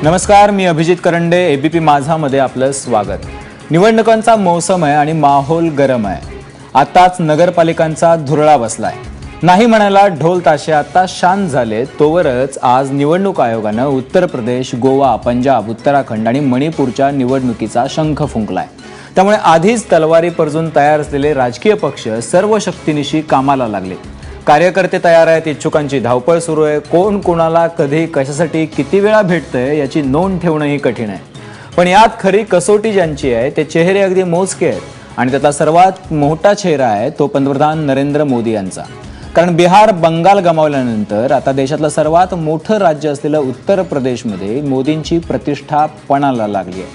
नमस्कार, मी अभिजित करंडे. एबीपी माझामध्ये आपलं स्वागत. निवडणुकांचा मौसम आहे आणि माहोल गरम आहे. आताच नगरपालिकांचा धुरळा बसलाय. नाही म्हणायला ढोल ताशे आता शांत झाले तोवरच आज निवडणूक आयोगानं उत्तर प्रदेश, गोवा, पंजाब, उत्तराखंड आणि मणिपूरच्या निवडणुकीचा शंख फुंकलाय. त्यामुळे आधीच तलवारी परजून तयार असलेले राजकीय पक्ष सर्व शक्तीनिशी कामाला लागले. कार्यकर्ते तयार आहेत, इच्छुकांची धावपळ सुरू आहे. कोण कोणाला कधी कशासाठी किती वेळा भेटतंय याची नोंद ठेवणंही कठीण आहे. पण यात खरी कसोटी ज्यांची आहे ते चेहरे अगदी मोजके आहेत आणि त्यातला सर्वात मोठा चेहरा आहे तो पंतप्रधान नरेंद्र मोदी यांचा. कारण बिहार, बंगाल गमावल्यानंतर आता देशातलं सर्वात मोठं राज्य असलेलं उत्तर प्रदेशमध्ये मोदींची प्रतिष्ठा पणाला लागली आहे.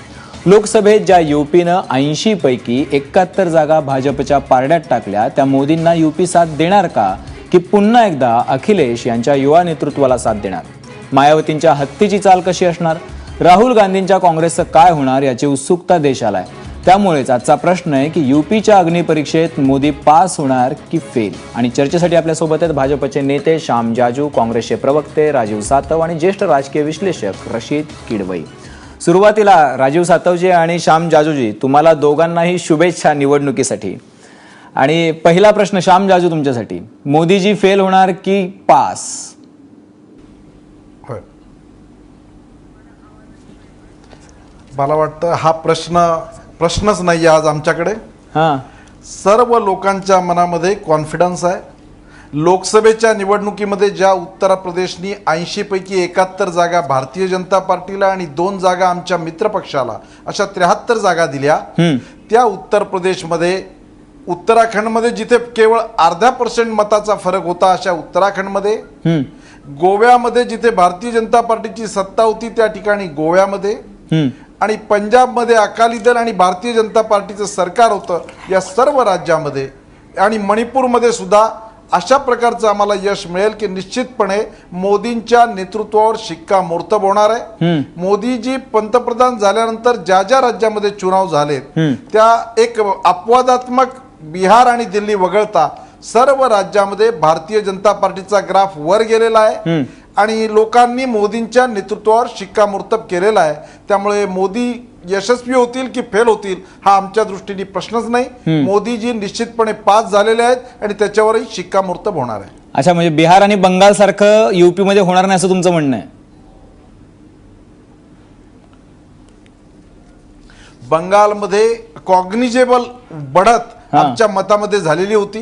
लोकसभेत ज्या यूपीनं 80 पैकी 71 जागा भाजपच्या पारड्यात टाकल्या त्या मोदींना यूपी साथ देणार का, की पुन्हा एकदा अखिलेश यांच्या युवा नेतृत्वाला साथ देणार? मायावतींच्या हत्तीची चाल कशी असणार? राहुल गांधींच्या काँग्रेसचं काय होणार याची उत्सुकता देशाला आहे. त्यामुळेच आजचा प्रश्न आहे की यूपीच्या अग्निपरीक्षेत मोदी पास होणार की फेल? आणि चर्चेसाठी आपल्यासोबत आहेत भाजपचे नेते श्याम जाजू, काँग्रेसचे प्रवक्ते राजीव सातव आणि ज्येष्ठ राजकीय विश्लेषक रशीद किडवई. सुरुवातीला राजीव सातवजी आणि श्याम जाजूजी, तुम्हाला दोघांनाही शुभेच्छा निवडणुकीसाठी. आणि पहिला प्रश्न श्याम जाजू तुमच्यासाठी, मोदीजी फेल होणार की पास? होय, मला वाटतं हा प्रश्नच नाही आज आमच्याकडे. सर्व लोकांच्या मनामध्ये कॉन्फिडन्स आहे. लोकसभेच्या निवडणुकीमध्ये ज्या उत्तर प्रदेशनी 80 पैकी 71 जागा भारतीय जनता पार्टीला आणि 2 जागा आमच्या मित्रपक्षाला अशा 73 जागा दिल्या, त्या उत्तर प्रदेशमध्ये, उत्तराखंडमध्ये जिथे केवळ अर्धा % मताचा फरक होता अशा उत्तराखंडमध्ये, गोव्यामध्ये जिथे भारतीय जनता पार्टीची सत्ता होती त्या ठिकाणी गोव्यामध्ये, आणि पंजाबमध्ये अकाली दल आणि भारतीय जनता पार्टीचं सरकार होतं या सर्व राज्यामध्ये, आणि मणिपूरमध्ये सुद्धा अशा प्रकारचं आम्हाला यश मिळेल की निश्चितपणे मोदींच्या नेतृत्वावर शिक्कामोर्तब होणार आहे. मोदीजी पंतप्रधान झाल्यानंतर ज्या ज्या राज्यामध्ये चुनाव झालेत त्या एक अपवादात्मक बिहार आणि दिल्ली वगळता सर्व राज्यामध्ये भारतीय जनता पार्टीचा ग्राफ वर गेलेला आहे आणि लोकांनी मोदींच्या नेतृत्वावर शिक्कामोर्तब केलेला आहे. त्यामुळे मोदी यशस्वी होतील की फेल होतील हा आमच्या दृष्टीने प्रश्नच नाही. मोदीजी निश्चितपणे पास झालेले आहेत आणि त्याच्यावरही शिक्कामोर्तब होणार आहे. अच्छा, म्हणजे बिहार आणि बंगाल सारखं यूपी मध्ये होणार नाही असं तुमचं म्हणणं आहे? बंगालमध्ये कॉग्निजेबल बढत आमच्या मतामध्ये झालेली होती.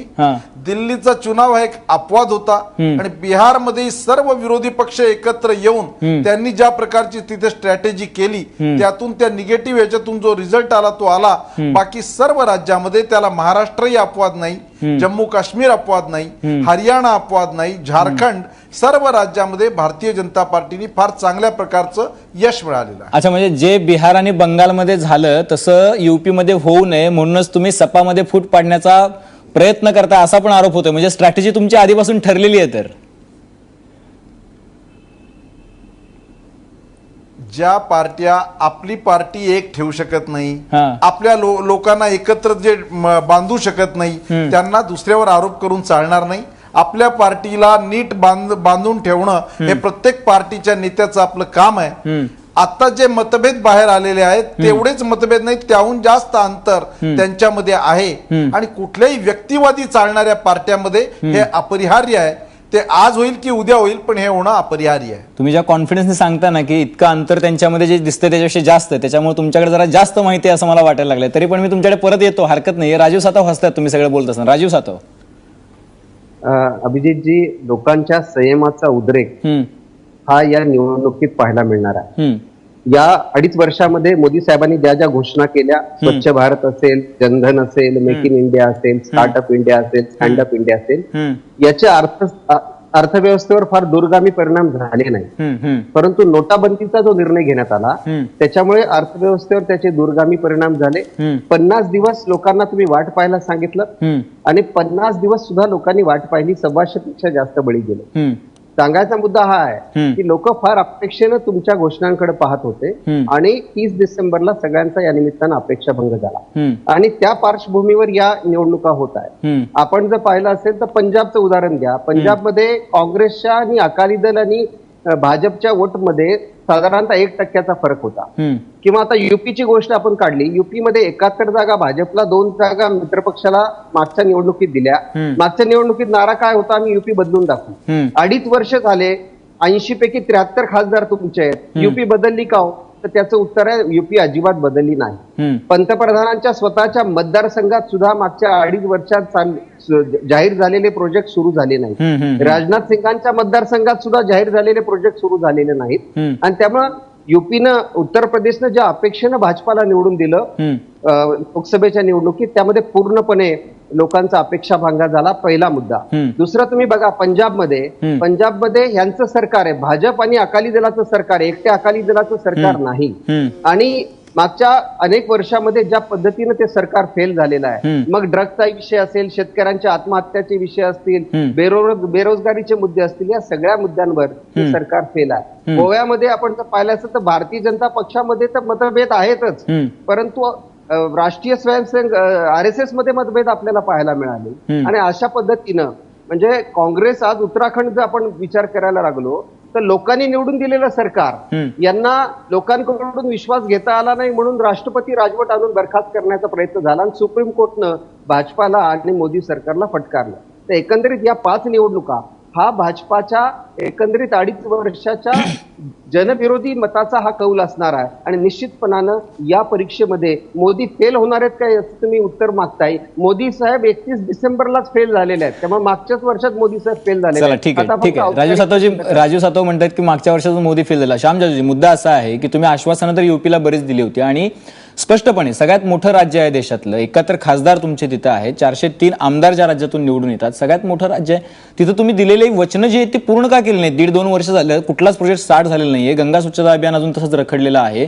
दिल्लीचा चुनाव हा एक अपवाद होता आणि बिहारमध्ये सर्व विरोधी पक्ष एकत्र येऊन त्यांनी ज्या प्रकारची तिथे स्ट्रॅटेजी केली त्यातून त्या निगेटिव्ह याच्यातून जो रिझल्ट आला तो आला. बाकी सर्व राज्यामध्ये त्याला महाराष्ट्रही अपवाद नाही, जम्मू काश्मीर अपवाद नाही, हरियाणा अपवाद नाही, झारखंड, सर्व राज्यामध्ये भारतीय जनता पार्टीने फार चांगल्या प्रकारचं यश मिळालेलं आहे. अच्छा, म्हणजे जे बिहार आणि बंगालमध्ये झालं तसं यूपी मध्ये होऊ नये म्हणूनच तुम्ही सपामध्ये फूट पाडण्याचा प्रयत्न करता असा पण आरोप होतोय. म्हणजे स्ट्रॅटेजी तुमची आधीपासून ठरलेली आहे. तर ज्या पार्ट्या आपली पार्टी एक ठेवू शकत नाही, आपल्या लोकांना एकत्र जे बांधू शकत नाही त्यांना दुसऱ्यावर आरोप करून चालणार नाही. आपल्या पार्टीला नीट बांधून ठेवणं हे प्रत्येक पार्टीच्या नेत्याचं आपलं काम आहे. आता जे मतभेद बाहेर आलेले आहेत तेवढेच मतभेद नाही, त्याहून जास्त अंतर त्यांच्यामध्ये आहे आणि कुठल्याही व्यक्तिवादी चालणाऱ्या पार्ट्यामध्ये हे अपरिहार्य आहे. ते आज होईल की उद्या होईल पण हे होणं अपरिहार्य आहे. तुम्ही ज्या कॉन्फिडन्सने सांगता ना की इतकं अंतर त्यांच्यामध्ये जे दिसतं त्याच्यापेक्षा जास्त, त्याच्यामुळे तुमच्याकडे जरा जास्त माहिती आहे असं मला वाटायला लागलं. तरी पण मी तुमच्याकडे परत येतो, हरकत नाही. राजीव सातव हसतात तुम्ही सगळं बोलत असताना. राजीव सातव. अभिजितजी, लोकांच्या संयमाचा उद्रेक हा या निवडणुकीत पाहायला मिळणार आहे. या 2.5 वर्षामध्ये मोदी साहेबांनी ज्या ज्या घोषणा केल्या, स्वच्छ भारत असेल, जनधन असेल, मेक इन इंडिया असेल, स्टार्टअप इंडिया असेल, स्टँडअप इंडिया असेल, याचे अर्थव्यवस्थेवर फार दूरगामी परिणाम झाले नाही. परंतु नोटाबंदीचा जो निर्णय घेण्यात आला त्याच्यामुळे अर्थव्यवस्थेवर त्याचे दूरगामी परिणाम झाले. 50 दिवस लोकांना तुम्ही वाट पाहायला सांगितलं आणि 50 दिवस सुद्धा लोकांनी वाट पाहिली. 1,200 पेक्षा जास्त बळी गेले. सांगायचा मुद्दा हा आहे की लोक फार अपेक्षेनं तुमच्या घोषणांकडे पाहत होते आणि 30 डिसेंबरला सगळ्यांचा या निमित्तानं अपेक्षाभंग झाला आणि त्या पार्श्वभूमीवर या निवडणुका होत आहेत. आपण जर पाहिलं असेल तर पंजाबचं उदाहरण घ्या. पंजाबमध्ये काँग्रेसच्या आणि अकाली दल आणि भाजपच्या वोटमध्ये साधारणतः 1% फरक होता. किंवा आता युपीची गोष्ट आपण काढली, युपीमध्ये 71 जागा भाजपला, 2 जागा मित्रपक्षाला मागच्या निवडणुकीत दिल्या. मागच्या निवडणुकीत नारा काय होता, आम्ही युपी बदलून दाखवू. 2.5 वर्ष झाले, 80 पैकी 73 खासदार तुमचे आहेत. युपी बदलली का हो? तर त्याचं उत्तर आहे युपी अजिबात बदलली नाही. पंतप्रधानांच्या स्वतःच्या मतदारसंघात सुद्धा मागच्या 2.5 वर्षात जाहीर झालेले प्रोजेक्ट सुरू झाले नाहीत. राजनाथ सिंगांच्या मतदारसंघात सुद्धा जाहीर झालेले प्रोजेक्ट सुरू झालेले नाहीत. आणि त्यामुळं युपीनं, उत्तर प्रदेशनं ज्या अपेक्षेनं भाजपाला निवडून दिलं लोकसभेच्या निवडणुकीत, त्यामध्ये पूर्णपणे लोकांचा अपेक्षा भंग झाला. पहिला मुद्दा. दुसरा, तुम्ही बघा पंजाबमध्ये ह्यांचं सरकार आहे, भाजप आणि अकाली दलाचं सरकार आहे, एकट्या अकाली दलाचं सरकार नाही. आणि मागच्या अनेक वर्षामध्ये ज्या पद्धतीनं ते सरकार फेल झालेलं आहे, मग ड्रग्सचा विषय असेल, शेतकऱ्यांच्या आत्महत्याचे विषय असतील, बेरोजगारीचे मुद्दे असतील, या सगळ्या मुद्द्यांवर हे सरकार फेल आहे. गोव्यामध्ये आपण जर पाहिलं असतं तर भारतीय जनता पक्षामध्ये तर मतभेद आहेतच, परंतु राष्ट्रीय स्वयंसेवक RSS मध्ये मतभेद आपल्याला पाहायला मिळाले. आणि अशा पद्धतीनं म्हणजे काँग्रेस आज उत्तराखंड जर आपण विचार करायला लागलो तर लोकांनी निवडून दिलेलं सरकार, यांना लोकांकडून विश्वास घेता आला नाही म्हणून राष्ट्रपती राजवट आणून बरखास्त करण्याचा प्रयत्न झाला आणि सुप्रीम कोर्टनं भाजपाला आणि मोदी सरकारला फटकारलं. तर एकंदरीत या 5 निवडणुका हा भाजपाच्या एकंदरीत 2.5 वर्षाच्या जनविरोधी मताचा हा कौल असणार आहे. आणि निश्चितपणानं या परीक्षेमध्ये मोदी फेल होणार आहेत काय असं तुम्ही उत्तर मागताय. मोदी साहेब 31 डिसेंबरलाच फेल झालेले आहेत, त्यामुळे मागच्याच वर्षात मोदी साहेब फेल झालेले आहेत. ठीक आहे. राजू सातवजी म्हणतात की मागच्या वर्षात मोदी फेल झाला. श्याम जाजूजी, मुद्दा असा आहे की तुम्ही आश्वासनं तर युपीला बरीच दिली होती आणि स्पष्टपणे सगळ्यात मोठं राज्य आहे देशातलं, 71 खासदार तुमचे तिथं आहेत, 403 आमदार ज्या राज्यातून निवडून येतात, सगळ्यात मोठं राज्य आहे, तिथं तुम्ही दिलेली वचनं जी आहेत ती पूर्ण का केली नाहीत? 1.5-2 वर्ष झालं, कुठलाच प्रोजेक्ट स्टार्ट झालेला नाहीये. गंगा स्वच्छता अभियान अजून तसंच रखडलेलं आहे.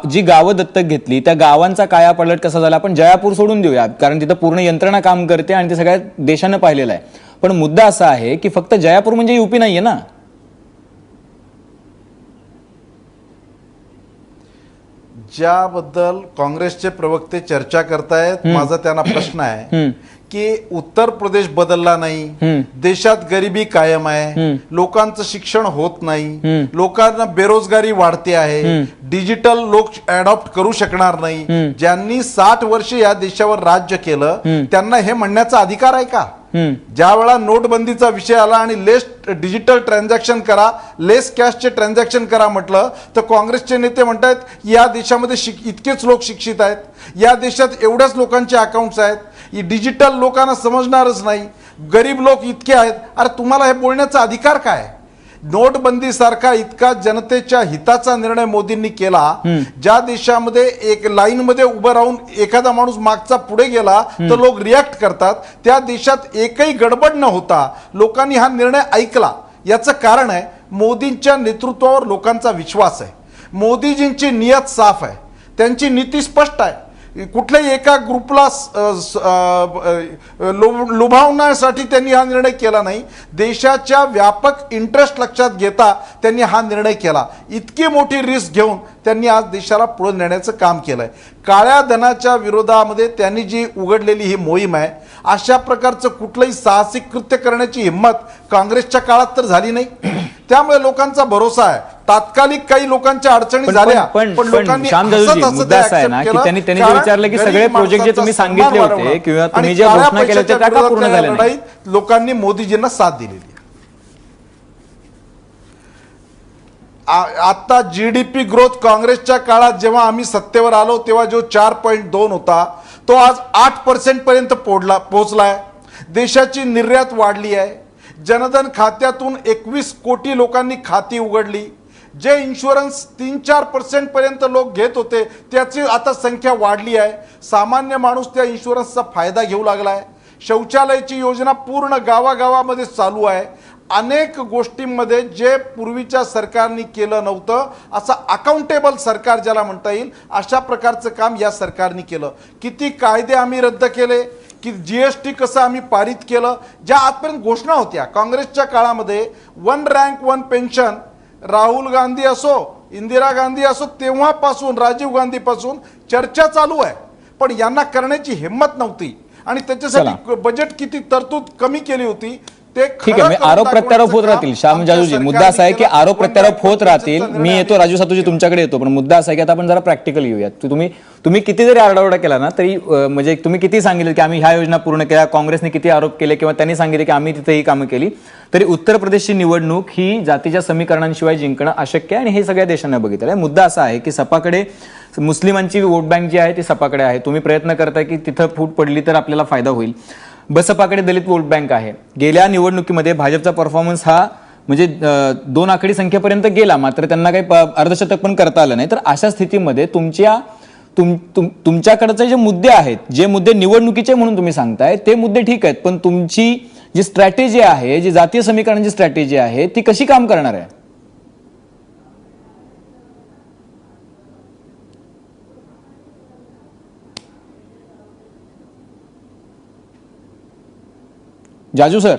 जी गावं दत्तक घेतली त्या गावांचा कायापालट कसा झाला? आपण जयापूर सोडून देऊया, कारण तिथं पूर्ण यंत्रणा काम करते आणि ते सगळ्या देशानं पाहिलेलं आहे. पण मुद्दा असा आहे की फक्त जयापूर म्हणजे युपी नाहीये ना. ज्याबद्दल काँग्रेसचे प्रवक्ते चर्चा करतायत, माझा त्यांना प्रश्न आहे की उत्तर प्रदेश बदलला नाही, देशात गरिबी कायम आहे, लोकांचं शिक्षण होत नाही, लोकांना बेरोजगारी वाढते आहे, डिजिटल लोक अडॉप्ट करू शकणार नाही. ज्यांनी 60 वर्ष या देशावर राज्य केलं त्यांना हे म्हणण्याचा अधिकार आहे का? ज्या वेळा नोटबंदीचा विषय आला आणि लेस डिजिटल ट्रान्झॅक्शन करा, लेस कॅशचे ट्रान्झॅक्शन करा म्हटलं तर काँग्रेसचे नेते म्हणतात या देशामध्ये इतकेच लोक शिक्षित आहेत, या देशात एवढ्याच लोकांचे अकाउंट्स आहेत, डिजिटल लोकांना समजणारच नाही, गरीब लोक इतके आहेत. अरे तुम्हाला हे बोलण्याचा अधिकार काय? नोटबंदी सारखा इतका जनतेच्या हिताचा निर्णय मोदींनी केला, ज्या देशामध्ये एक लाईन मध्ये उभं राहून एखादा माणूस मागचा पुढे गेला तर लोक रिॲक्ट करतात, त्या देशात एकही गडबड न होता लोकांनी हा निर्णय ऐकला. याचं कारण आहे मोदींच्या नेतृत्वावर लोकांचा विश्वास आहे. मोदीजींची नियत साफ आहे, त्यांची नीती स्पष्ट आहे. कुठल्याही एका ग्रुपला लुभावण्यासाठी त्यांनी हा निर्णय केला नाही, देशाच्या व्यापक इंटरेस्ट लक्षात घेता त्यांनी हा निर्णय केला. इतकी मोठी रिस्क घेऊन त्यांनी आज देशाला पुढे नेण्याचं काम केलंय. काळ्या धनाच्या विरोधामध्ये त्यांनी जी उघडलेली ही मोहीम आहे, अशा प्रकारचं कुठलंही साहसिक कृत्य करण्याची हिंमत काँग्रेसच्या काळात तर झाली नाही. त्यामुळे लोकांचा भरोसा आहे. तात्कालिक काही लोकांच्या अडचणी झाल्या, पण लोकांनी विचारलं की सगळे प्रोजेक्ट जे तुम्ही सांगितले होते किंवा तुम्ही जे घोषणा केल्या होत्या त्या का पूर्ण झाल्या नाही? लोकांनी मोदीजींना साथ दिलेली आहे. आता जीडीपी ग्रोथ काँग्रेसच्या काळात जेव्हा आम्ही सत्तेवर आलो तेव्हा जो 4.2 होता तो आज 8% पर्यंत पोहोचलाय. देशाची निर्यात वाढली आहे. जनधन खात्यातून 21 कोटी लोकांनी खाती उघडली. जे इन्शुरन्स 3-4% पर्यंत लोक घेत होते त्याची आता संख्या वाढली आहे. सामान्य माणूस त्या इन्शुरन्सचा फायदा घेऊ लागलाय. शौचालयाची योजना पूर्ण गावागावामध्ये चालू आहे. अनेक गोष्टींमध्ये जे पूर्वीच्या सरकारने केलं नव्हतं असं अकाउंटेबल सरकार ज्याला म्हणता येईल अशा प्रकारचं काम या सरकारने केलं. किती कायदे आम्ही रद्द केले, की जीएसटी कसं आम्ही पारित केलं. ज्या आजपर्यंत घोषणा होत्या काँग्रेसच्या काळामध्ये, 1 रँक 1 पेन्शन, राहुल गांधी असो, इंदिरा गांधी असो, तेव्हापासून राजीव गांधी पासून चर्चा चालू आहे, पण यांना करण्याची हिंमत नव्हती. आणि त्याच्यासाठी बजेट किती तरतूद कमी केली होती. ते ठीक आहे, खरं आरोप करून प्रत्यारोप होत दाखवायचं राहतील. काम श्याम आमच्या जाजूजी, मुद्दा असा आहे की सरकारने आरोप केलं. प्रत्यारोप होत राहतील. निर्णय मी येतो, राजू सातूजी तुमच्याकडे येतो, पण मुद्दा असा आहे की आता आपण जरा प्रॅक्टिकल येऊयात. तुम्ही किती जरी आरडाओरडा केला ना तरी म्हणजे तुम्ही किती सांगितलं की आम्ही ह्या योजना पूर्ण केल्या, काँग्रेसने किती आरोप केले किंवा त्यांनी सांगितले की आम्ही तिथे ही कामं केली, तरी उत्तर प्रदेशची निवडणूक ही जातीच्या समीकरणांशिवाय जिंकणं अशक्य आहे आणि हे सगळ्या देशांना बघितलं आहे. मुद्दा असा आहे की सपाकडे मुस्लिमांची वोट बँक जी आहे ती सपाकडे आहे. तुम्ही प्रयत्न करताय की तिथं फूट पडली तर आपल्याला फायदा होईल. बसपाकडे दलित वोट बँक आहे. गेल्या निवडणुकीमध्ये भाजपचा परफॉर्मन्स हा म्हणजे 2 आकडी संख्येपर्यंत गेला, मात्र त्यांना काही अर्धशतक पण करता आलं नाही. तर अशा स्थितीमध्ये तुमच्याकडचे जे मुद्दे आहेत, जे मुद्दे निवडणुकीचे म्हणून तुम्ही सांगताय ते मुद्दे ठीक आहेत, पण तुमची जी स्ट्रॅटेजी आहे, जी जातीय समीकरणाची स्ट्रॅटेजी आहे, ती कशी काम करणार आहे? जाजू सर,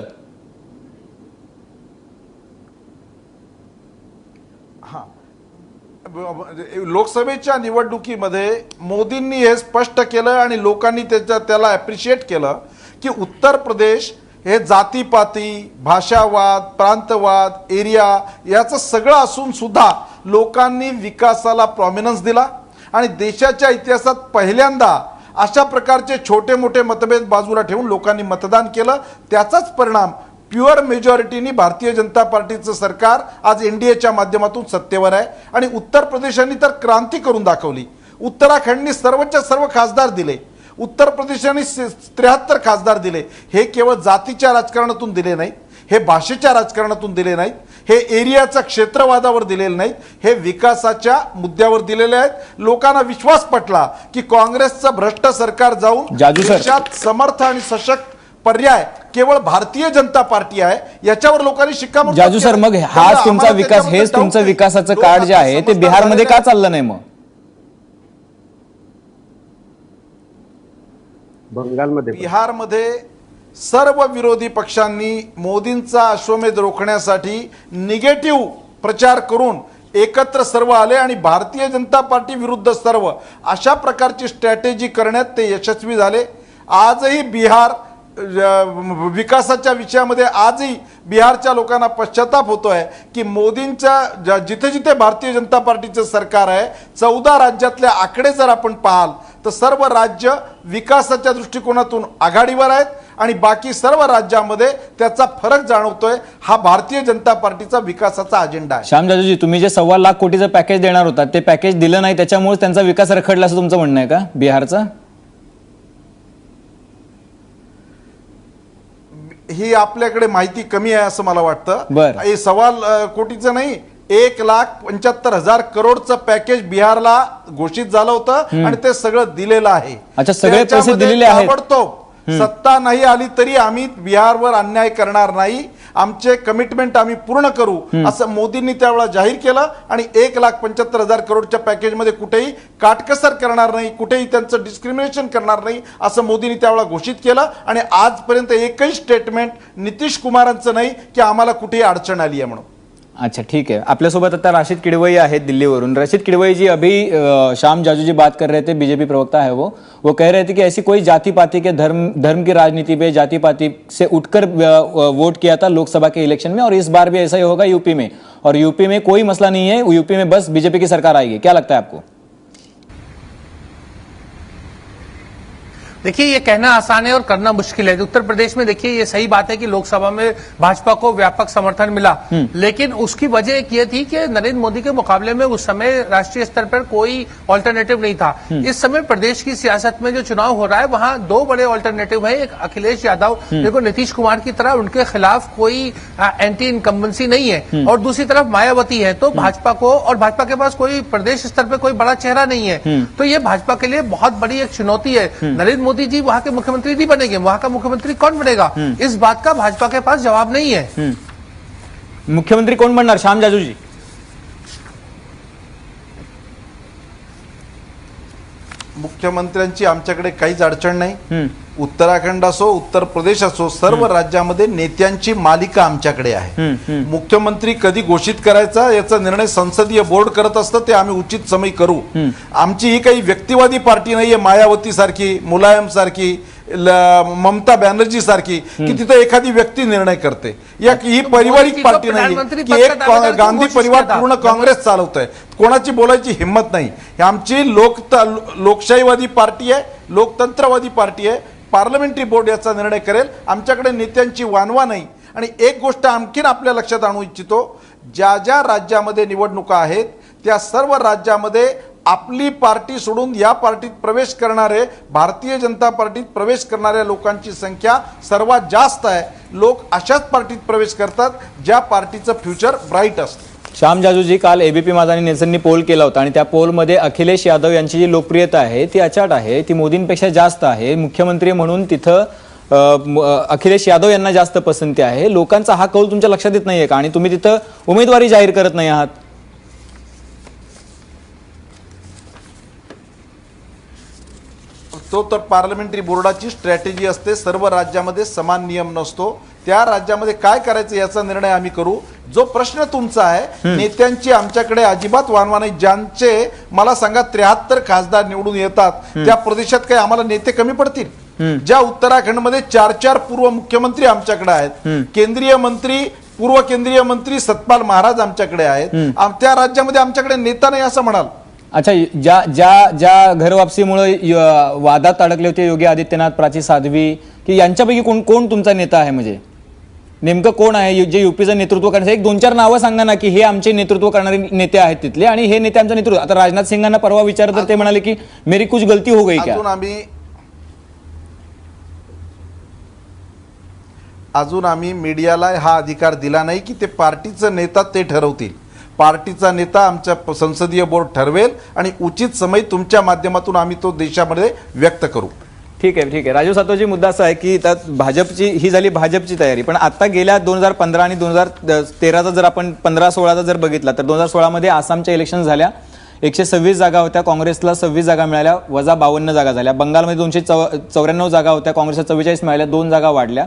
लोकसभेच्या निवडणुकीमध्ये मोदींनी हे स्पष्ट केलं आणि लोकांनी त्याला अप्रिशिएट केलं की उत्तर प्रदेश हे जातीपाती, भाषावाद, प्रांतवाद, एरिया याचं सगळं असून सुद्धा लोकांनी विकासाला प्रॉमिनन्स दिला आणि देशाच्या इतिहासात पहिल्यांदा अशा प्रकारचे छोटे मोठे मतभेद बाजूला ठेवून लोकांनी मतदान केलं. त्याचाच परिणाम प्युअर मेजॉरिटीनी भारतीय जनता पार्टीचं सरकार आज एनडीएच्या माध्यमातून सत्तेवर आहे आणि उत्तर प्रदेशाने तर क्रांती करून दाखवली. उत्तराखंडनी सर्वच्या सर्व खासदार दिले, उत्तर प्रदेशाने 73 खासदार दिले. हे केवळ जातीच्या राजकारणातून दिले नाहीत, हे भाषेच्या राजकारणातून दिले नाहीत, हे एरियाच्या क्षेत्रवादावर दिलेले नाहीत, हे विकासाच्या मुद्द्यावर दिलेले आहेत. लोकांना विश्वास पटला की काँग्रेसचं भ्रष्ट सरकार जाऊन देशात समर्थ आणि सशक्त पर्याय केवळ भारतीय जनता पार्टी आहे, याच्यावर लोकांनी शिक्कामोर्तब जाजू सर, मग हाच तुमचा विकास, हेच तुमचं विकासाचं कार्ड जे आहे ते बिहारमध्ये का चाललं नाही? मग बंगालमध्ये बिहारमध्ये सर्व विरोधी पक्षांनी मोदींचा अश्वमेध रोखण्यासाठी निगेटिव्ह प्रचार करून एकत्र सर्व आले आणि भारतीय जनता पार्टी विरुद्ध सर्व अशा प्रकारची स्ट्रॅटेजी करण्यात ते यशस्वी झाले. आजही बिहार विकासाच्या विषयामध्ये आजही बिहारच्या लोकांना पश्चाताप होतोय की मोदींच्या जिथे जिथे भारतीय जनता पार्टीचं सरकार आहे 14 राज्यातले आकडे जर आपण पाहाल तर सर्व राज्य विकासाच्या दृष्टिकोनातून आघाडीवर आहेत आणि बाकी सर्व राज्यामध्ये त्याचा फरक जाणवतोय. हा भारतीय जनता पार्टीचा विकासाचा अजेंडा आहे. श्याम जाजूजी, तुम्ही जे 1.25 लाख कोटीचं पॅकेज देणार होता ते पॅकेज दिलं नाही, त्याच्यामुळे त्यांचा विकास रखडला असं तुमचं म्हणणं आहे का बिहारचा? ही आपल्याकडे माहिती कमी आहे असं मला वाटतं. बरं. हे 1.25 कोटीचं नाही, 1,75,000 करोडचं पॅकेज बिहारला घोषित झालं होतं आणि ते सगळं दिलेलं आहे. अच्छा, सगळे पैसे त्याच्यामध्ये दिलेले आहेत. ताबडतोब सत्ता नाही आली तरी आम्ही बिहारवर अन्याय करणार नाही, आमचे कमिटमेंट आम्ही पूर्ण करू असं मोदींनी त्यावेळेला जाहीर केलं आणि 1,75,000 करोडच्या पॅकेजमध्ये कुठेही काटकसर करणार नाही, कुठेही त्यांचं डिस्क्रिमिनेशन करणार नाही असं मोदींनी त्यावेळेला घोषित केलं. आणि आजपर्यंत एकही स्टेटमेंट नितीश कुमारांचं नाही की आम्हाला कुठेही अडचण आली आहे म्हणून. अच्छा, ठीक है. आपल्यासोबत आता राशिद किडवई आहेत दिल्लीवरून. राशिद किडवई जी, अभी श्याम जाजू जी बात कर रहे थे, बीजेपी प्रवक्ता है वो कह रहे थे कि ऐसी कोई जाति पाति के धर्म की राजनीति पे जाति पाति से उठकर वोट किया था लोकसभा के इलेक्शन में और इस बार भी ऐसा ही होगा यूपी में, और यूपी में कोई मसला नहीं है, यूपी में बस बीजेपी की सरकार आएगी. क्या लगता है आपको? देखिए, ये कहना आसान है और करना मुश्किल है. उत्तर प्रदेश में देखिए, ये सही बात है कि लोकसभा में भाजपा को व्यापक समर्थन मिला, लेकिन उसकी वजह एक ये थी कि नरेंद्र मोदी के मुकाबले में उस समय राष्ट्रीय स्तर पर कोई ऑल्टरनेटिव नहीं था. इस समय प्रदेश की सियासत में जो चुनाव हो रहा है वहां 2 बड़े ऑल्टरनेटिव है. एक अखिलेश यादव, देखो नीतीश कुमार की तरह उनके खिलाफ कोई एंटी इनकम्बेंसी नहीं है, और दूसरी तरफ मायावती है. तो भाजपा को, और भाजपा के पास कोई प्रदेश स्तर पर कोई बड़ा चेहरा नहीं है, तो ये भाजपा के लिए बहुत बड़ी एक चुनौती है. नरेंद्र मोदी जी वहां के मुख्यमंत्री नहीं बनेंगे, वहां का मुख्यमंत्री कौन बनेगा, इस बात का भाजपा के पास जवाब नहीं है. मुख्यमंत्री कोण बनणार श्याम जाजू जी? मुख्यमंत्र्यांची आमच्याकडे काहीच अडचण नाही. उत्तराखंड असो, उत्तर प्रदेश असो, सर्व राज्यामध्ये नेत्यांची मालिका आमच्याकडे आहे. मुख्यमंत्री कधी घोषित करायचा याचा निर्णय संसदीय बोर्ड करत असतं, ते आम्ही उचित समय करू. आमची ही काही व्यक्तिवादी पार्टी नाहीये, मायावती सारखी, मुलायम सारखी, ममता बॅनर्जी सारखी की तिथं एखादी व्यक्ती निर्णय करते. ही पारिवारिक मोदी पार्टी तो नाही प्रधानमंत्री की पद एक का दावेदार गांधी घोषित परिवार किया था. पूर्ण काँग्रेस चालवतंय. कोणाची बोलायची हिंमत नाही. ही आमची लोकशाहीवादी पार्टी आहे, लोकतंत्रवादी पार्टी आहे. पार्लमेंटरी बोर्ड याचा निर्णय करेल. आमच्याकडे नेत्यांची वानवा नाही. आणि एक गोष्ट आणखीन आपल्या लक्षात आणू इच्छितो, ज्या ज्या राज्यामध्ये निवडणुका आहेत त्या सर्व राज्यामध्ये आपली पार्टी सोडून या पार्टीत प्रवेश करणारे, भारतीय जनता पार्टीत प्रवेश करणाऱ्या लोकांची संख्या सर्वात जास्त आहे. लोक अशाच पार्टीत प्रवेश करतात ज्या पार्टीचं फ्युचर ब्राईट असतं. श्याम जाजूजी, काल एबीपी माझा आणि नेल्सननी पोल केला होता आणि त्या पोलमध्ये अखिलेश यादव यांची जी लोकप्रियता आहे ती अचाट आहे, ती मोदींपेक्षा जास्त आहे. मुख्यमंत्री म्हणून तिथं अखिलेश यादव यांना जास्त पसंती आहे. लोकांचा हा कौल तुमच्या लक्षात येत नाहीये का? आणि तुम्ही तिथं उमेदवारी जाहीर करत नाही आहात. तो तर पार्लमेंटरी बोर्डाची स्ट्रॅटेजी असते. सर्व राज्यामध्ये समान नियम नसतो. त्या राज्यामध्ये काय करायचं याचा निर्णय आम्ही करू. जो प्रश्न तुमचा आहे, नेत्यांची आमच्याकडे अजिबात वानवा नाही. ज्यांचे मला सांगा 73 खासदार निवडून येतात त्या प्रदेशात काही आम्हाला नेते कमी पडतील? ज्या उत्तराखंडमध्ये 4 पूर्व मुख्यमंत्री आमच्याकडे आहेत, केंद्रीय मंत्री, पूर्व केंद्रीय मंत्री सतपाल महाराज आमच्याकडे आहेत, त्या राज्यामध्ये आमच्याकडे नेता नाही असं म्हणाल? अच्छा, ज्या ज्या ज्या घरवापसीमुळे वादात अडकले होते योगी आदित्यनाथ, प्राची साध्वी, की यांच्यापैकी कोण कोण तुमचा नेता आहे? म्हणजे नेमकं कोण आहे जे युपीचं नेतृत्व करण्याचं? एक 2-4 नावं सांगा ना की हे आमचे नेतृत्व करणारे नेते आहेत तिथले आणि हे नेते आमचं नेतृत्व. आता राजनाथ सिंगांना परवा विचारलं तर ते म्हणाले की मेरी कुछ गलती हो गई क्या? अजून आम्ही मीडियाला हा अधिकार दिला नाही की ते पार्टीचं नेता ते ठरवतील. पार्टीचा नेता आमच्या संसदीय बोर्ड ठरवेल आणि उचित समय तुमच्या माध्यमातून आम्ही तो देशामध्ये व्यक्त करू. ठीक आहे. राजीव सातवजी, मुद्दा असा आहे की त्यात भाजपची ही झाली भाजपची तयारी, पण आता गेल्या 2015 आणि 2013चा जर आपण 15-16चा जर बघितला तर 2016 मध्ये आसामच्या इलेक्शन झाल्या. 126 जागा होत्या, काँग्रेसला 26 जागा मिळाल्या, वजा 52 जागा झाल्या. बंगालमध्ये 294 जागा होत्या, काँग्रेसला 44 मिळाल्या, 2 जागा वाढल्या.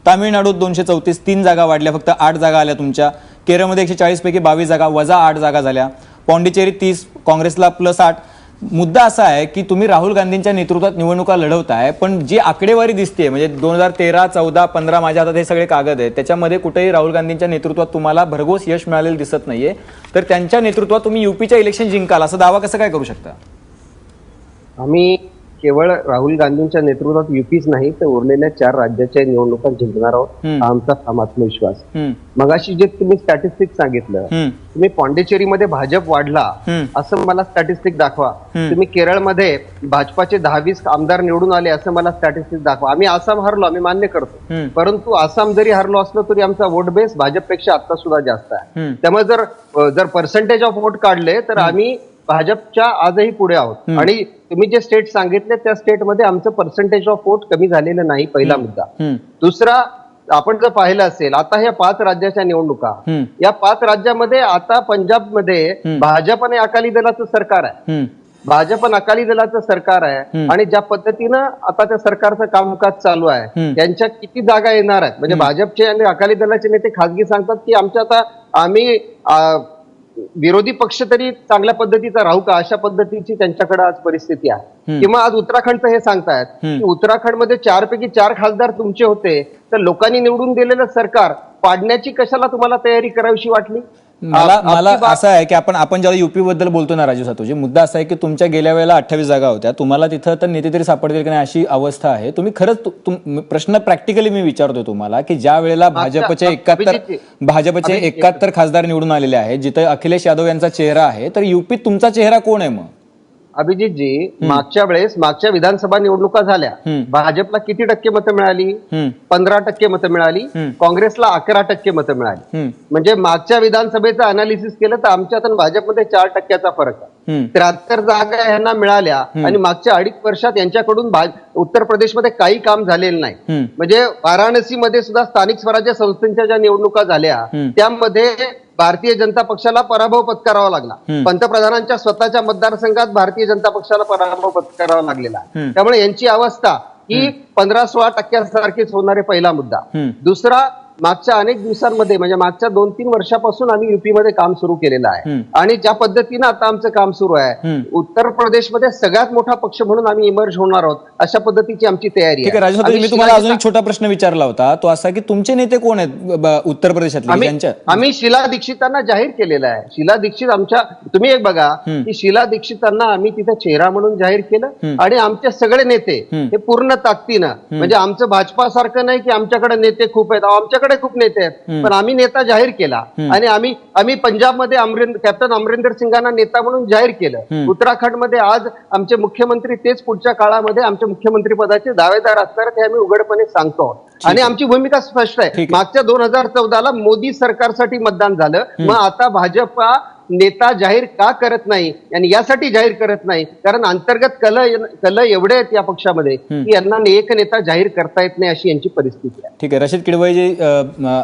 तामिळनाडूत 234, 3 जागा वाढल्या, फक्त 8 जागा आल्या तुमच्या. केरळमध्ये 140 पैकी 22 जागा, वजा 8 जागा झाल्या. पॉंडिचेरी 30, काँग्रेसला +8. मुद्दा असा आहे की तुम्ही राहुल गांधींच्या नेतृत्वात निवडणुका लढवताय, पण जी आकडेवारी दिसते म्हणजे 2013, 14, 15 माझ्या हातात हे सगळे कागद आहेत, त्याच्यामध्ये कुठेही राहुल गांधींच्या नेतृत्वात तुम्हाला भरघोस यश मिळालेलं दिसत नाहीये. तर त्यांच्या नेतृत्वात तुम्ही युपीच्या इलेक्शन जिंकाल असा दावा कसं काय करू शकता? आम्ही केवळ राहुल गांधींच्या नेतृत्वात युपीच नाही तर उरलेल्या 4 राज्याच्या निवडणुका जिंकणार आहोत, हा आमचा ठाम आत्मविश्वास. मगाशी जे तुम्ही स्टॅटिस्टिक सांगितलं, तुम्ही पॉंडिचेरीमध्ये भाजप वाढला असं मला स्टॅटिस्टिक दाखवा. तुम्ही केरळमध्ये भाजपाचे 10-20 आमदार निवडून आले असं मला स्टॅटिस्टिक दाखवा. आम्ही आसाम हरलो, आम्ही मान्य करतो, परंतु आसाम जरी हरलो असलो तरी आमचा वोट बेस भाजपपेक्षा आता सुद्धा जास्त आहे. त्यामुळे जर पर्सेंटेज ऑफ वोट काढले तर आम्ही भाजपच्या आजही पुढे आहोत. आणि तुम्ही जे स्टेट सांगितले त्या स्टेटमध्ये आमचं पर्सेंटेज ऑफ वोट कमी झालेलं नाही, पहिला मुद्दा. दुसरा, आपण जर पाहिलं असेल आता ह्या 5 राज्याच्या निवडणुका, या 5 राज्यामध्ये आता पंजाबमध्ये भाजप आणि अकाली दलाचं सरकार आहे. भाजप आणि अकाली दलाचं सरकार आहे आणि ज्या पद्धतीनं आता त्या सरकारचं कामकाज चालू आहे, त्यांच्या किती जागा येणार आहेत म्हणजे भाजपचे आणि अकाली दलाचे नेते खासगी सांगतात की आमच्या आता आम्ही विरोधी पक्ष तरी चांगल्या पद्धतीचा राहू का, अशा पद्धतीची त्यांच्याकडे आज परिस्थिती आहे. किंवा आज उत्तराखंडचं हे सांगतायत की उत्तराखंडमध्ये 4 पैकी 4 खासदार तुमचे होते, तर लोकांनी निवडून दिलेलं सरकार पाडण्याची कशाला तुम्हाला तयारी करावीशी वाटली? मला असं आहे की आपण जेव्हा युपी बद्दल बोलतो ना राजू सातवजी, मुद्दा असा आहे की तुमच्या गेल्या वेळेला 28 जागा होत्या, तुम्हाला तिथं तर नेते तरी सापडतील की नाही अशी अवस्था आहे. तुम्ही खरंच प्रश्न प्रॅक्टिकली मी विचारतोय तुम्हाला की ज्या वेळेला भाजपचे 71 खासदार निवडून आलेले आहेत, जिथे अखिलेश यादव यांचा चेहरा आहे, तर युपीत तुमचा चेहरा कोण आहे? मग अभिजितजी, मागच्या विधानसभा निवडणुका झाल्या, भाजपला किती टक्के मतं मिळाली? 15% मतं मिळाली. काँग्रेसला 11% मतं मिळाली. म्हणजे मागच्या विधानसभेचं अनालिसिस केलं तर आमच्यात आणि भाजपमध्ये 4% फरक आहे. 73 जागा यांना मिळाल्या आणि मागच्या 2.5 वर्षात यांच्याकडून उत्तर प्रदेशमध्ये काही काम झालेलं नाही. म्हणजे वाराणसीमध्ये सुद्धा स्थानिक स्वराज्य संस्थांच्या ज्या निवडणुका झाल्या त्यामध्ये भारतीय जनता पक्षाला पराभव पत्करावा लागला. पंतप्रधानांच्या स्वतःच्या मतदारसंघात भारतीय जनता पक्षाला पराभव पत्करावा लागलेला. त्यामुळे यांची अवस्था ही 15-16% सारखीच होणारे, पहिला मुद्दा. दुसरा, मागच्या अनेक दिवसांमध्ये म्हणजे मागच्या 2-3 वर्षापासून आम्ही युपी मध्ये काम सुरू केलेलं आहे आणि ज्या पद्धतीनं आता आमचं काम सुरू आहे, उत्तर प्रदेशमध्ये सगळ्यात मोठा पक्ष म्हणून आम्ही इमर्ज होणार आहोत, अशा पद्धतीची आमची तयारी ठीक आहे. राजू सातवजी, मी तुम्हाला अजून एक छोटा प्रश्न विचारला होता, तो असा की तुमचे नेते कोण आहेत उत्तर प्रदेशातले? आम्ही शीला दीक्षितांना जाहीर केलेलं आहे. शीला दीक्षित आमच्या, तुम्ही एक बघा की शीला दीक्षितांना आम्ही तिथे चेहरा म्हणून जाहीर केलं आणि आमचे सगळे नेते हे पूर्ण ताकदीनं, म्हणजे आमचं भाजपा सारखं नाही की आमच्याकडे नेते खूप आहेत, आमच्याकडे खूप नेते आहेत, पण आम्ही नेता जाहीर केला आणि आम्ही पंजाबमध्ये कॅप्टन अमरिंदर सिंगांना नेता म्हणून जाहीर केलं. उत्तराखंडमध्ये आज आमचे मुख्यमंत्री तेच पुढच्या काळामध्ये आमच्या मुख्यमंत्री पदाचे दावेदार असणार हे आम्ही उघडपणे सांगतो आणि आमची भूमिका स्पष्ट आहे. मागच्या 2014ला मोदी सरकारसाठी मतदान झालं, मग आता भाजपा नेता जाहीर का करत नाही आणि यासाठी जाहीर करत नाही कारण अंतर्गत कल एवढे आहेत या पक्षामध्ये की यांना एक नेता जाहीर करता येत नाही, अशी यांची परिस्थिती आहे. ठीक है, रशीद किडवई जी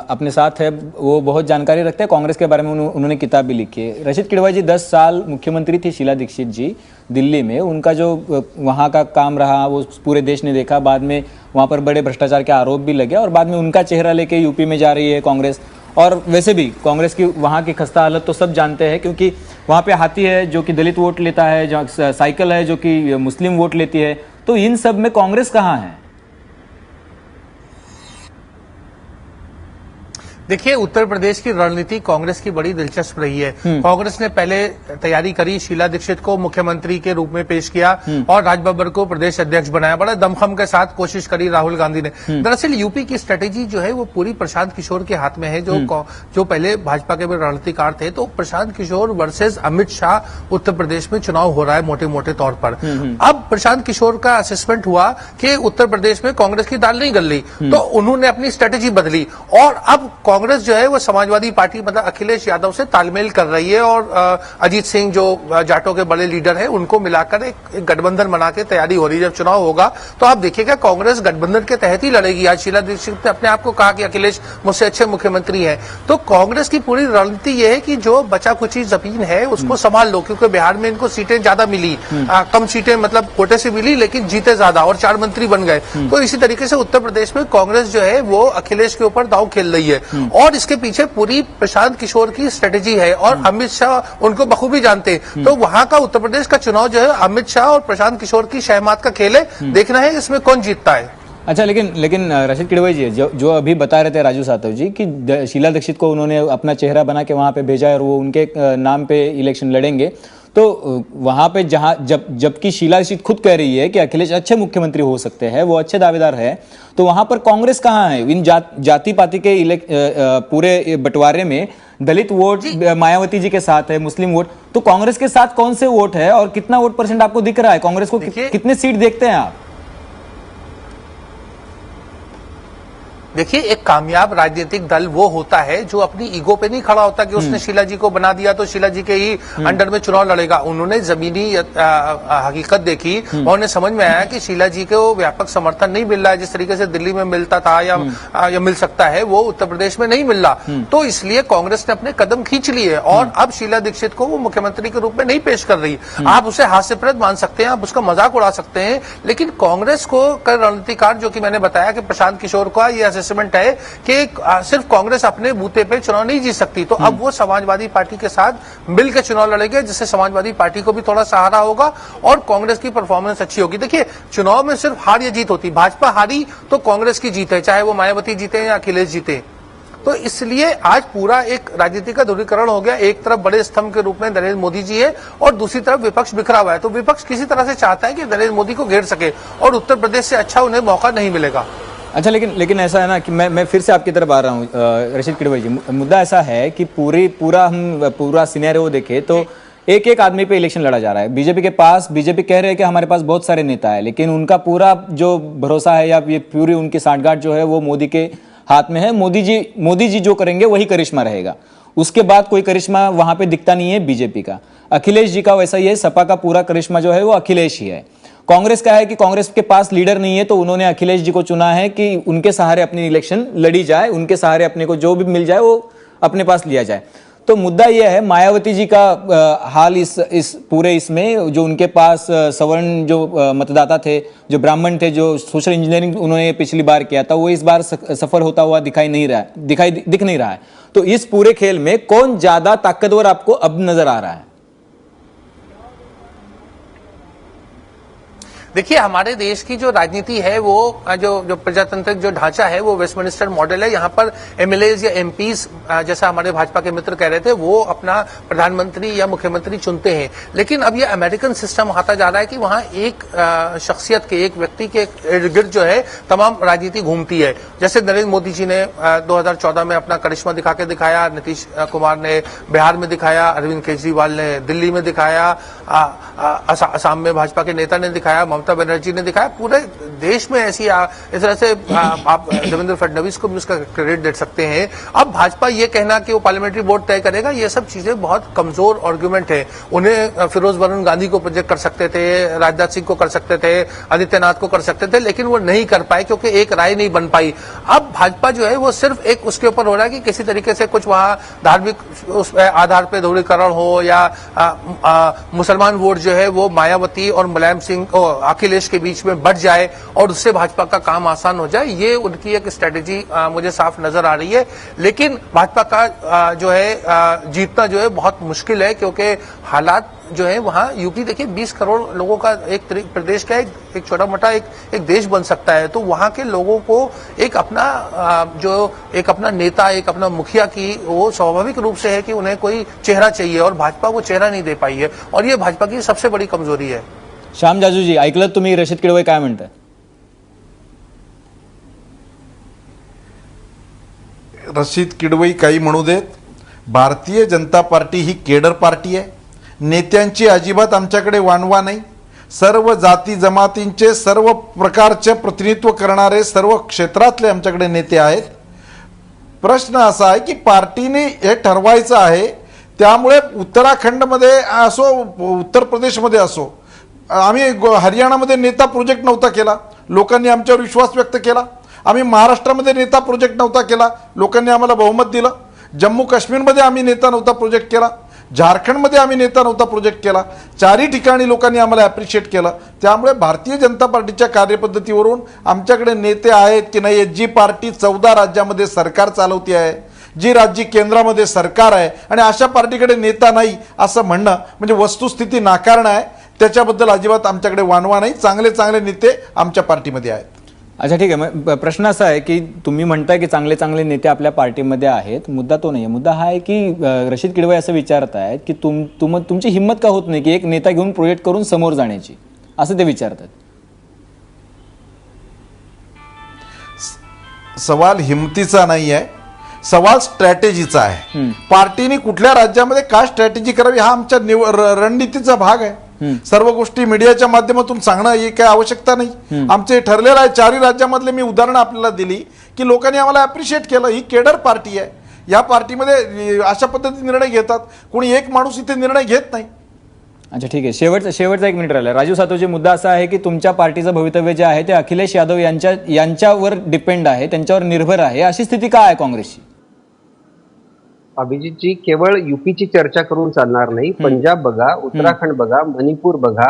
अपने साथ है, वो बहुत जानकारी रखते हैं कांग्रेस के बारे में, उन्होंने किताब भी लिखी है. रशीद किडवई जी 10 साल मुख्यमंत्री थी शीला दीक्षित जी दिल्ली में, उनका जो वहाँ का काम रहा वो पूरे देश ने देखा, बाद में वहाँ पर बड़े भ्रष्टाचार के आरोप भी लगे और बाद में उनका चेहरा लेके यूपी में जा रही है कांग्रेस. और वैसे भी कांग्रेस की वहाँ की खस्ता हालत तो सब जानते हैं, क्योंकि वहाँ पे हाथी है जो कि दलित वोट लेता है, जो साइकिल है जो कि मुस्लिम वोट लेती है, तो इन सब में कांग्रेस कहाँ है? देखिए, उत्तर प्रदेश की रणनीति कांग्रेस की बड़ी दिलचस्प रही है. कांग्रेस ने पहले तैयारी करी, शीला दीक्षित को मुख्यमंत्री के रूप में पेश किया और राज बब्बर को प्रदेश अध्यक्ष बनाया. बड़ा दमखम के साथ कोशिश करी राहुल गांधी ने. दरअसल यूपी की स्ट्रेटेजी जो है वो पूरी प्रशांत किशोर के हाथ में है, जो पहले भाजपा के रणनीतिकार थे. तो प्रशांत किशोर वर्सेज अमित शाह उत्तर प्रदेश में चुनाव हो रहा है मोटे मोटे तौर पर. अब प्रशांत किशोर का असेसमेंट हुआ कि उत्तर प्रदेश में कांग्रेस की दाल नहीं गल रही, तो उन्होंने अपनी स्ट्रेटेजी बदली और अब कांग्रेस जो है वो समाजवादी पार्टी मतलब अखिलेश यादव से तालमेल कर रही है और अजीत सिंह जो जाटों के बड़े लीडर हैं उनको मिलाकर एक गठबंधन बना के तैयारी हो रही है. जब चुनाव होगा तो आप देखिएगा कांग्रेस गठबंधन के तहत ही लड़ेगी. आज शीला दीक्षित ने अपने आप को कहा कि अखिलेश मुझसे अच्छे मुख्यमंत्री हैं. तो कांग्रेस की पूरी रणनीति ये है कि जो बचा कुची जमीन है उसको संभाल लो, क्योंकि बिहार में इनको सीटें ज्यादा मिली, कम सीटें मतलब कोटे से मिली लेकिन जीते ज्यादा और 4 मंत्री बन गए. तो इसी तरीके से उत्तर प्रदेश में कांग्रेस जो है वो अखिलेश के ऊपर दांव खेल रही है और इसके पीछे पूरी प्रशांत किशोर की स्ट्रेटेजी है और अमित शाह उनको बखूबी जानते हैं. तो वहां का उत्तर प्रदेश का चुनाव जो है अमित शाह और प्रशांत किशोर की शहमात का खेल है. देखना है इसमें कौन जीतता है. अच्छा, लेकिन रशीद किडवई जी जो अभी बता रहे थे राजू सातव जी कि शीला दीक्षित को उन्होंने अपना चेहरा बना के वहां पे भेजा है और वो उनके नाम पे इलेक्शन लड़ेंगे, तो वहां पे जबकि शीला दीक्षित खुद कह रही है कि अखिलेश अच्छे मुख्यमंत्री हो सकते हैं, वो अच्छे दावेदार है, तो वहां पर कांग्रेस कहाँ है? इन जाति पाति के पूरे बंटवारे में दलित वोट मायावती जी के साथ है, मुस्लिम वोट, तो कांग्रेस के साथ कौन से वोट है और कितना वोट परसेंट आपको दिख रहा है? कांग्रेस को कितने सीट देखते हैं आप? देखिए, एक कामयाब राजनीतिक दल वो होता है जो अपनी ईगो पे नहीं खड़ा होता कि उसने शीला जी को बना दिया तो शीला जी के ही अंडर में चुनाव लड़ेगा. उन्होंने जमीनी हकीकत देखी और उन्हें समझ में आया कि शीला जी को व्यापक समर्थन नहीं मिल रहा है जिस तरीके से दिल्ली में मिलता था या मिल सकता है, वो उत्तर प्रदेश में नहीं मिल रहा. तो इसलिए कांग्रेस ने अपने कदम खींच लिए और अब शीला दीक्षित को वो मुख्यमंत्री के रूप में नहीं पेश कर रही. आप उसे हास्यप्रद मान सकते हैं, आप उसका मजाक उड़ा सकते हैं, लेकिन कांग्रेस को रणनीतिकार जो कि मैंने बताया कि प्रशांत किशोर का ये असेसमेंट है कि सिर्फ कांग्रेस अपने बूते पे चुनाव नहीं जीत सकती. तो अब वो समाजवादी पार्टी के साथ मिलकर चुनाव लड़ेंगे जिससे समाजवादी पार्टी को भी थोड़ा सहारा होगा और कांग्रेस की परफॉर्मेंस अच्छी होगी. देखिए, चुनाव में सिर्फ हार या जीत होती, भाजपा हारी तो कांग्रेस की जीत है, चाहे वो मायावती जीते या अखिलेश जीते. तो इसलिए आज पूरा एक राजनीति का ध्रुवीकरण हो गया. एक तरफ बड़े स्तंभ के रूप में नरेंद्र मोदी जी है और दूसरी तरफ विपक्ष बिखरा हुआ है. तो विपक्ष किसी तरह से चाहता है कि नरेंद्र मोदी को घेर सके और उत्तर प्रदेश से अच्छा उन्हें मौका नहीं मिलेगा. अच्छा, लेकिन ऐसा है ना कि मैं फिर से आपकी तरफ आ रहा हूँ रशीद किडवई जी. मुद्दा ऐसा है कि पूरा सिनेरियो देखे तो एक आदमी पे इलेक्शन लड़ा जा रहा है. बीजेपी कह रहे हैं कि हमारे पास बहुत सारे नेता है, लेकिन उनका पूरा जो भरोसा है या ये पूरी उनकी सांठगांठ जो है वो मोदी के हाथ में है. मोदी जी जो करेंगे वही करिश्मा रहेगा, उसके बाद कोई करिश्मा वहां पे दिखता नहीं है बीजेपी का. अखिलेश जी का वैसा ही है, सपा का पूरा करिश्मा जो है वो अखिलेश ही है. कांग्रेस का है कि कांग्रेस के पास लीडर नहीं है, तो उन्होंने अखिलेश जी को चुना है कि उनके सहारे अपनी इलेक्शन लड़ी जाए, उनके सहारे अपने को जो भी मिल जाए वो अपने पास लिया जाए. तो मुद्दा यह है मायावती जी का हाल इस पूरे इसमें, जो उनके पास सवर्ण जो मतदाता थे, जो ब्राह्मण थे, जो सोशल इंजीनियरिंग उन्होंने पिछली बार किया था, वो इस बार सफल होता हुआ दिख नहीं रहा है। तो इस पूरे खेल में कौन ज्यादा ताकतवर आपको अब नजर आ रहा है? देखिए, हमारे देश की जो राजनीति है वो जो प्रजातांत्रिक जो ढांचा है वो वेस्टमिनिस्टर मॉडल है। यहाँ पर एमएलएज या एमपीज, जैसा हमारे भाजपा के मित्र कह रहे थे, वो अपना प्रधानमंत्री या मुख्यमंत्री चुनते हैं। लेकिन अब ये अमेरिकन सिस्टम आता जा रहा है कि वहाँ एक शख्सियत के, एक व्यक्ति के इर्द गिर्द जो है तमाम राजनीति घूमती है। जैसे नरेंद्र मोदी जी ने 2014 में अपना करिश्मा दिखा के दिखाया, नीतीश कुमार ने बिहार में दिखाया, अरविंद केजरीवाल ने दिल्ली में दिखाया, असम में भाजपा के नेता ने दिखाया, ममता बनर्जी ने दिखाया। पूरे देश में ऐसी इस तरह से आप देवेंद्र फडणवीस को भी उसका क्रेडिट दे सकते हैं। अब भाजपा ये कहना कि वो पार्लियामेंट्री बोर्ड तय करेगा, ये सब चीजें बहुत कमजोर आर्गुमेंट है। उन्हें फिरोज वरुण गांधी को प्रोजेक्ट कर सकते थे, राजनाथ सिंह को कर सकते थे, आदित्यनाथ को कर सकते थे, लेकिन वो नहीं कर पाए क्योंकि एक राय नहीं बन पाई। अब भाजपा जो है वो सिर्फ एक उसके ऊपर हो रहा है कि किसी तरीके से कुछ वहां धार्मिक उस आधार पर ध्रुवीकरण हो, या मुसलमान वोट जो है वो मायावती और मुलायम सिंह अखिलेश के बीच में बढ़ जाए और उससे भाजपा का काम आसान हो जाए। ये उनकी एक स्ट्रेटेजी मुझे साफ नजर आ रही है। लेकिन भाजपा का जो है जीतना जो है बहुत मुश्किल है, क्योंकि हालात जो है वहां यूपी देखिए 20 करोड़ लोगों का एक प्रदेश का एक छोटा मोटा एक देश बन सकता है। तो वहां के लोगों को एक अपना नेता, एक अपना मुखिया की वो स्वाभाविक रूप से है कि उन्हें कोई चेहरा चाहिए, और भाजपा वो चेहरा नहीं दे पाई है, और ये भाजपा की सबसे बड़ी कमजोरी है। श्याम जाजूजी, ऐकलं तुम्ही रशीद किडवई काय म्हणताय? रशीद किडवई काही म्हणू देत, भारतीय जनता पार्टी ही केडर पार्टी आहे। नेत्यांची अजिबात आमच्याकडे वानवा नाही। सर्व जाती जमातींचे, सर्व प्रकारचे प्रतिनिधित्व करणारे सर्व क्षेत्रातले आमच्याकडे नेते आहेत। प्रश्न असा आहे की पार्टीने हे ठरवायचं आहे, त्यामुळे उत्तराखंडमध्ये असो, उत्तर प्रदेशमध्ये असो, आम्ही हरियाणामध्ये नेता प्रोजेक्ट नव्हता केला, लोकांनी आमच्यावर विश्वास व्यक्त केला। आम्ही महाराष्ट्रामध्ये नेता प्रोजेक्ट नव्हता केला, लोकांनी आम्हाला बहुमत दिलं। जम्मू काश्मीरमध्ये आम्ही नेता नव्हता प्रोजेक्ट केला, झारखंडमध्ये आम्ही नेता नव्हता प्रोजेक्ट केला। चारही ठिकाणी लोकांनी आम्हाला ॲप्रिशिएट केलं। त्यामुळे भारतीय जनता पार्टीच्या कार्यपद्धतीवरून आमच्याकडे नेते आहेत की नाही, जी पार्टी 14 राज्यामध्ये सरकार चालवते आहे, जी राज्य केंद्रामध्ये सरकार आहे, आणि अशा पार्टीकडे नेता नाही असं म्हणणं म्हणजे वस्तुस्थिती नाकारणं आहे। त्याच्याबद्दल अजिबात आमच्याकडे वानवा नाही। चांगले चांगले नेते आमच्या पार्टीमध्ये आहेत। अच्छा, ठीक आहे। मग प्रश्न असा आहे की तुम्ही म्हणताय की चांगले चांगले नेते आपल्या पार्टीमध्ये आहेत, मुद्दा तो नाही आहे। मुद्दा हा आहे की रशीद किडवई असं विचारत आहेत की तुमची हिंमत का होत नाही की एक नेता घेऊन प्रोजेक्ट करून समोर जाण्याची, असं ते विचारतात। सवाल हिमतीचा नाही आहे, सवाल स्ट्रॅटेजीचा आहे। पार्टीने कुठल्या राज्यामध्ये काय स्ट्रॅटेजी करावी हा आमच्या रणनीतीचा भाग आहे। सर्व गोष्टी मीडियाच्या माध्यमातून सांगणं ही काही आवश्यकता नाही। आमचे ठरलेलं आहे। चारही राज्यामधले मी उदाहरणं आपल्याला दिली की लोकांनी आम्हाला अप्रिशिएट केलं। ही केडर पार्टी आहे। या पार्टीमध्ये अशा पद्धतीने निर्णय घेतात, कोणी एक माणूस इथे निर्णय घेत नाही। अच्छा, ठीक आहे। शेवटचा 1 मिनिट राहिला। राजू सातवजी, मुद्दा असा आहे की तुमच्या पार्टीचं भवितव्य जे आहे ते अखिलेश यादव यांच्यावर डिपेंड आहे, त्यांच्यावर निर्भर आहे। अशी स्थिती काय आहे काँग्रेसची? अभिजितजी, केवळ युपीची चर्चा करून चालणार नाही। पंजाब बघा, उत्तराखंड बघा, मणिपूर बघा,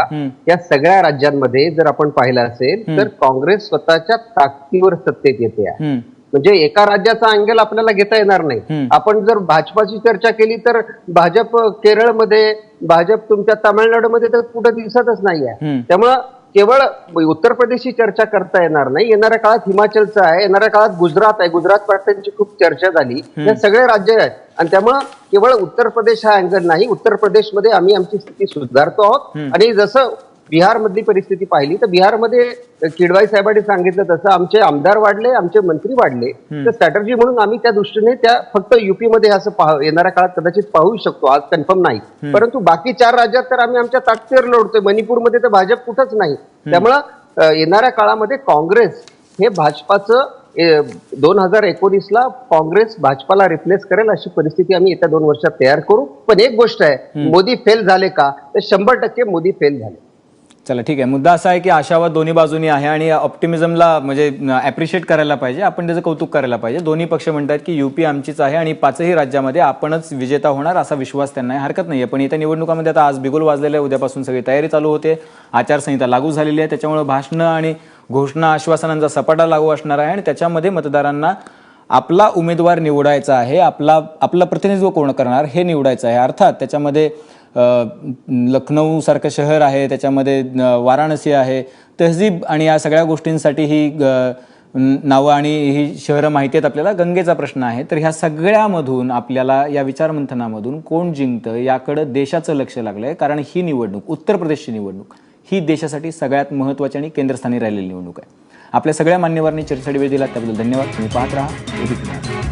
या सगळ्या राज्यांमध्ये जर आपण पाहिलं असेल तर काँग्रेस स्वतःच्या ताकदीवर सत्तेत येते आहे। म्हणजे एका राज्याचा अँगल आपल्याला घेता येणार नाही। आपण जर भाजपाची चर्चा केली तर भाजप केरळमध्ये, भाजप तुमच्या तामिळनाडूमध्ये तर कुठं दिसतच नाहीये। त्यामुळं केवळ उत्तर प्रदेशची चर्चा करता येणार नाही। येणाऱ्या काळात हिमाचलचं आहे, येणाऱ्या काळात गुजरात आहे, गुजरात पार्ट्यांची खूप चर्चा झाली। हे सगळे राज्य आहेत, आणि त्यामुळं केवळ उत्तर प्रदेश हा अँगल नाही। उत्तर प्रदेशमध्ये आम्ही आमची स्थिती सुधारतो आहोत, आणि जसं बिहार मधली परिस्थिती पाहिली तर बिहारमध्ये किडवाई साहेबांनी सांगितलं तसं आमचे आमदार वाढले, आमचे मंत्री वाढले। तर स्ट्रॅटर्जी म्हणून आम्ही त्या दृष्टीने त्या फक्त युपी मध्ये असं येणाऱ्या काळात कदाचित पाहू शकतो, आज कन्फर्म नाही। परंतु बाकी 4 राज्यात तर आम्ही आमच्या ताकदीवर लढतोय। मणिपूरमध्ये तर भाजप कुठंच नाही। त्यामुळं येणाऱ्या काळामध्ये काँग्रेस हे भाजपाचं 2019ला काँग्रेस भाजपाला रिप्लेस करेल अशी परिस्थिती आम्ही येत्या 2 वर्षात तयार करू। पण एक गोष्ट आहे, मोदी फेल झाले का? तर 100% मोदी फेल झाले। चला ठीक आहे. मुद्दा असा आहे की आशावाद दोन्ही बाजूनी आहे आणि ऑप्टिमिझमला म्हणजे ॲप्रिशिएट करायला पाहिजे, आपण त्याचं कौतुक करायला पाहिजे. दोन्ही पक्ष म्हणतात की युपी आमचीच आहे आणि 5ही राज्यामध्ये आपणच विजेता होणार असा विश्वास त्यांना आहे. हरकत नाही आहे. पण येत्या निवडणुकामध्ये आता आज बिगुल वाजलेलं आहे, उद्यापासून सगळी तयारी चालू होते, आचारसंहिता लागू झालेली आहे, त्याच्यामुळे भाषणं आणि घोषणा आश्वासनांचा सपाटा लागू असणार आहे आणि त्याच्यामध्ये मतदारांना आपला उमेदवार निवडायचा आहे, आपलं प्रतिनिधित्व कोण करणार हे निवडायचं आहे. अर्थात त्याच्यामध्ये लखनौ सारखं शहर आहे, त्याच्यामध्ये वाराणसी आहे, तहजीब आणि या सगळ्या गोष्टींसाठी ही नावं आणि ही शहरं माहिती आहेत आपल्याला. गंगेचा प्रश्न आहे. तर ह्या सगळ्यामधून आपल्याला या विचारमंथनामधून कोण जिंकतं याकडं देशाचं लक्ष लागलंय. कारण ही निवडणूक, उत्तर प्रदेशची निवडणूक, ही देशासाठी सगळ्यात महत्त्वाची आणि केंद्रस्थानी राहिलेली निवडणूक आहे. आपल्या सगळ्या मान्यवरांनी चर्चेसाठी वेळ दिला त्याबद्दल धन्यवाद. तुम्ही पाहत राहा ABP.